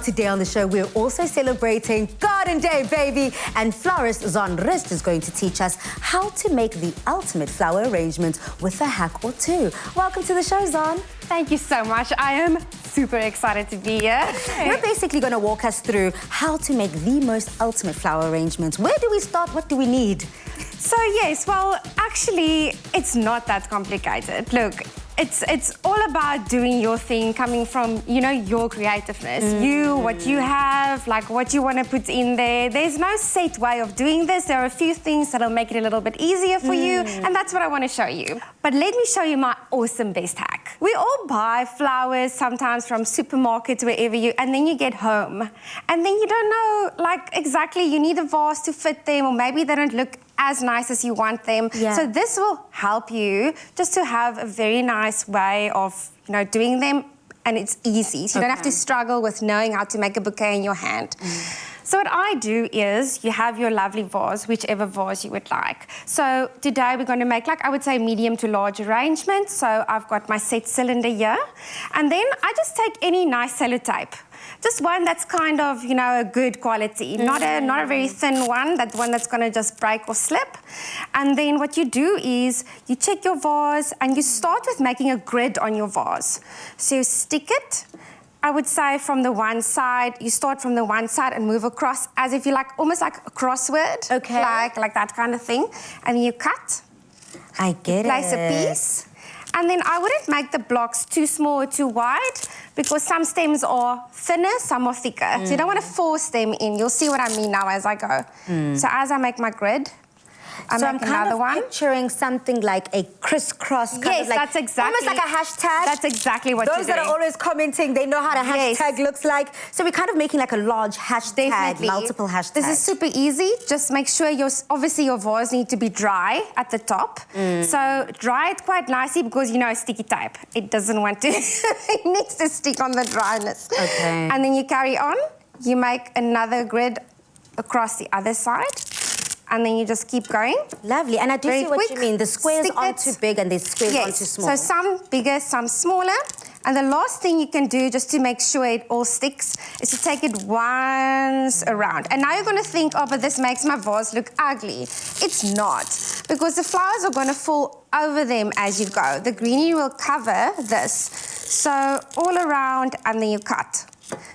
Today on the show, we're also celebrating Garden Day, baby! And florist Zahn Rust is going to teach us how to make the ultimate flower arrangement with a hack or two. Welcome to the show, Zahn. Thank you so much. I am super excited to be here. You're basically going to walk us through how to make the most ultimate flower arrangements. Where do we start? What do we need? So yes, well, actually, it's not that complicated. Look, it's all about doing your thing, coming from, you know, your creativeness. What you have, like what you want to put in there. There's no set way of doing this. There are a few things that'll make it a little bit easier for you, and that's what I want to show you. But let me show you my awesome best hack. We all buy flowers sometimes from supermarkets, wherever and then you get home, and then you don't know, like, exactly, you need a vase to fit them, or maybe they don't look as nice as you want them. Yeah. So this will help you just to have a very nice way of, you know, doing them, and it's easy. So you don't have to struggle with knowing how to make a bouquet in your hand. So what I do is, you have your lovely vase, whichever vase you would like. So today we're going to make, like, I would say medium to large arrangement. So I've got my set cylinder here, and then I just take any nice sellotape. Just one that's kind of, you know, a good quality, not a very thin one, that one that's going to just break or slip. And then what you do is you check your vase and you start with making a grid on your vase. So you stick it, I would say, from the one side. You start from the one side and move across as if you like, almost like a crossword. Okay. Like that kind of thing. And you cut. I get it. Place a piece. And then I wouldn't make the blocks too small or too wide, because some stems are thinner, some are thicker. So you don't want to force them in. You'll see what I mean now as I go. So as I make my grid, I make another one. Picturing something like a crisscross kind of like, that's exactly. almost like a hashtag. That's exactly what you're Those doing. that are always commenting, they know how a hashtag looks like. So we're kind of making like a large hashtag, Definitely. multiple hashtags. This is super easy. Just make sure obviously your vase need to be dry at the top. So dry it quite nicely, because, you know, sticky tape, it doesn't want to, it needs to stick on the dryness. Okay. And then you carry on. You make another grid across the other side. And then you just keep going. Lovely. And I do Very see what quick. you mean. The squares Stick aren't too big and the squares aren't too small. So some bigger, some smaller. And the last thing you can do, just to make sure it all sticks, is to take it once around. And now you're going to think, oh, but this makes my vase look ugly. It's not, because the flowers are going to fall over them as you go. The greenery will cover this. So all around, and then you cut.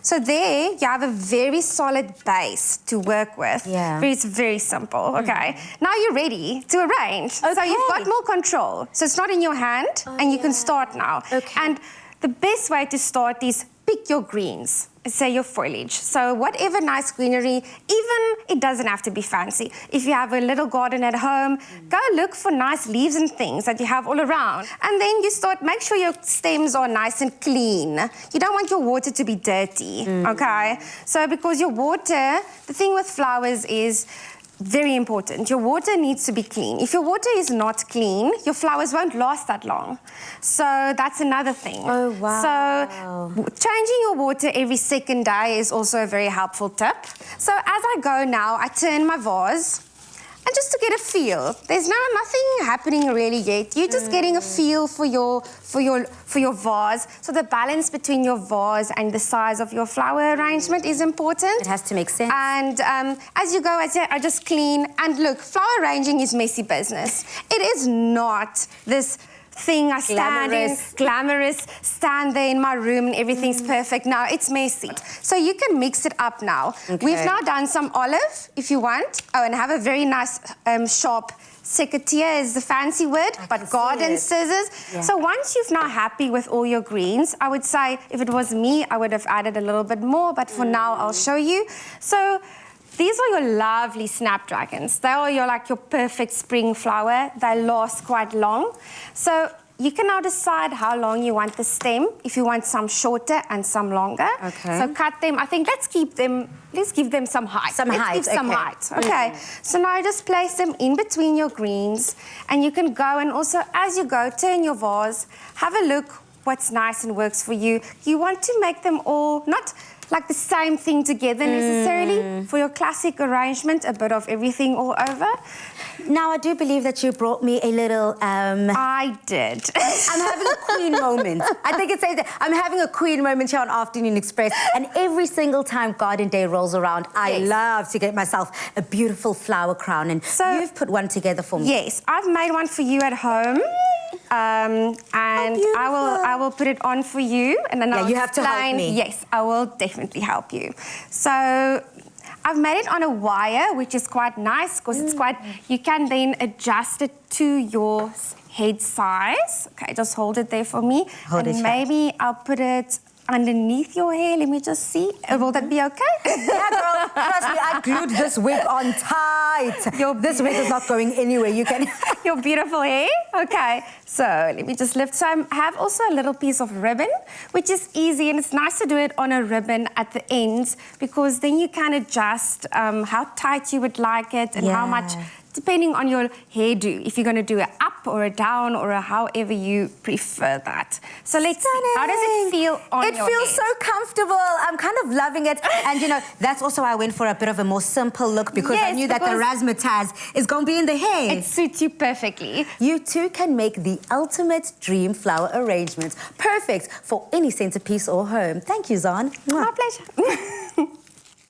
So there, you have a very solid base to work with. Yeah. It's very simple, okay? Now you're ready to arrange. Okay. So you've got more control. So it's not in your hand, and you can start now. Okay. And the best way to start is pick your greens, say your foliage. So whatever nice greenery, even it doesn't have to be fancy. If you have a little garden at home, go look for nice leaves and things that you have all around. And then you start, make sure your stems are nice and clean. You don't want your water to be dirty, okay? So because your water, the thing with flowers is, very important. Your water needs to be clean. If your water is not clean, your flowers won't last that long. So that's another thing. Oh, wow. So changing your water every second day is also a very helpful tip. So as I go now, I turn my vase, and just to get a feel. There's nothing happening really yet. You're just getting a feel for your vase. So the balance between your vase and the size of your flower arrangement is important. It has to make sense. And as you go, I just clean. And look, flower arranging is messy business. It is not this thing I stand in, glamorous, stand there in my room and everything's perfect. No, it's messy. So you can mix it up now. Okay. We've now done some olive, if you want. Oh, and have a very nice sharp secateur is the fancy word, but garden scissors. Yeah. So once you've now happy with all your greens, I would say, if it was me, I would have added a little bit more, but for now, I'll show you. So these are your lovely snapdragons. They are your perfect spring flower. They last quite long. So you can now decide how long you want the stem, if you want some shorter and some longer. Okay. So cut them. I think let's give them some height. Let's give some height. Okay. So now just place them in between your greens, and you can go, and also as you go, turn your vase, have a look what's nice and works for you. You want to make them all not like the same thing together necessarily. For your classic arrangement, a bit of everything all over. Now, I do believe that you brought me a little... I did. I'm having a queen moment. I think it says that. I'm having a queen moment here on Afternoon Express. And every single time Garden Day rolls around, I love to get myself a beautiful flower crown. And so you've put one together for me. Yes, I've made one for you at home. And I will put it on for you. And then I'll you have to help me. Yes, I will definitely help you. So... I've made it on a wire, which is quite nice because it's quite, you can then adjust it to your head size. Okay, just hold it there for me. And maybe I'll put it underneath your hair. Let me just see. Will that be okay? Yeah, girl. Trust me, I glued this wig on tight. This wig is not going anywhere. You can... Your beautiful hair? Okay. So let me just lift. So I have also a little piece of ribbon, which is easy, and it's nice to do it on a ribbon at the ends because then you can adjust how tight you would like it and how much, depending on your hairdo, if you're going to do it up or a down or a however you prefer that. So let's see, how does it feel on your head? It feels so comfortable. I'm kind of loving it. And, you know, that's also why I went for a bit of a more simple look because I knew that the razzmatazz is going to be in the hair. It suits you perfectly. You too can make the ultimate dream flower arrangement. Perfect for any centerpiece or home. Thank you, Zahn. My pleasure.